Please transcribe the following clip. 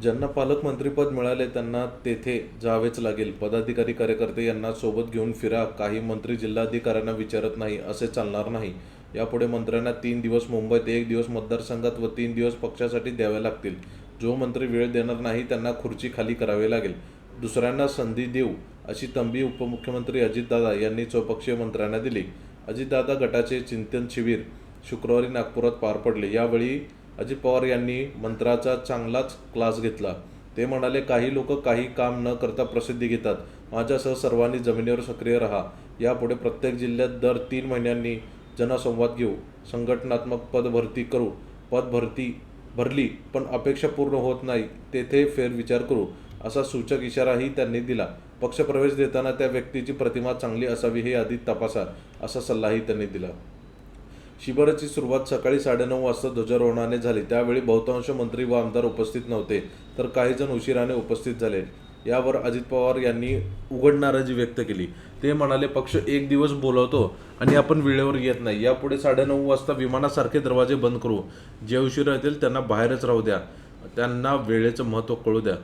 ज्यांना पालकमंत्रीपद मिळाले त्यांना तेथे जावेच लागेल. पदाधिकारी कार्यकर्ते यांना सोबत घेऊन फिरा, काही मंत्री जिल्हाधिकाऱ्यांना विचारत नाही असे चालणार नाही. यापुढे मंत्र्यांना 3 दिवस मुंबईत, 1 दिवस मतदारसंघात व 3 दिवस पक्षासाठी द्यावे लागतील. जो मंत्री वेळ देणार नाही त्यांना खुर्ची खाली करावी लागेल. दुसऱ्यांना संधी देऊ अशी तंबी उपमुख्यमंत्री अजितदादा यांनी चौपक्षीय मंत्र्यांना दिली. अजितदादा गटाचे चिंतन शिबिर शुक्रवारी नागपुरात पार पडले. यावेळी अजित पवार यांनी मंत्राचा चांगलाच क्लास घेतला. ते म्हणाले, काही लोक काही काम न करता प्रसिद्धी घेतात. माझ्यासह सर्वांनी जमिनीवर सक्रिय राहा. यापुढे प्रत्येक जिल्ह्यात दर 3 महिन्यांनी जनसंवाद घेऊ. संघटनात्मक पदभरती करू. भरली पण अपेक्षा पूर्ण होत नाही तेथे फेरविचार करू असा सूचक इशाराही त्यांनी दिला. पक्षप्रवेश देताना त्या व्यक्तीची प्रतिमा चांगली असावी हे आधी तपासा असा सल्लाही त्यांनी दिला. शिबिराची सुरुवात सकाळी 9:30 वाजता ध्वजारोहणाने झाली. त्यावेळी बहुतांश मंत्री व आमदार उपस्थित नव्हते, तर काही जण उशिराने उपस्थित झाले. यावर अजित पवार यांनी उघड नाराजी व्यक्त केली. ते म्हणाले, पक्ष 1 दिवस बोलवतो आणि आपण वेळेवर येत नाही. यापुढे 9:30 वाजता विमानासारखे दरवाजे बंद करू. जे उशिरा येतील त्यांना बाहेरच राहू द्या. त्यांना वेळेचं महत्त्व कळू द्या.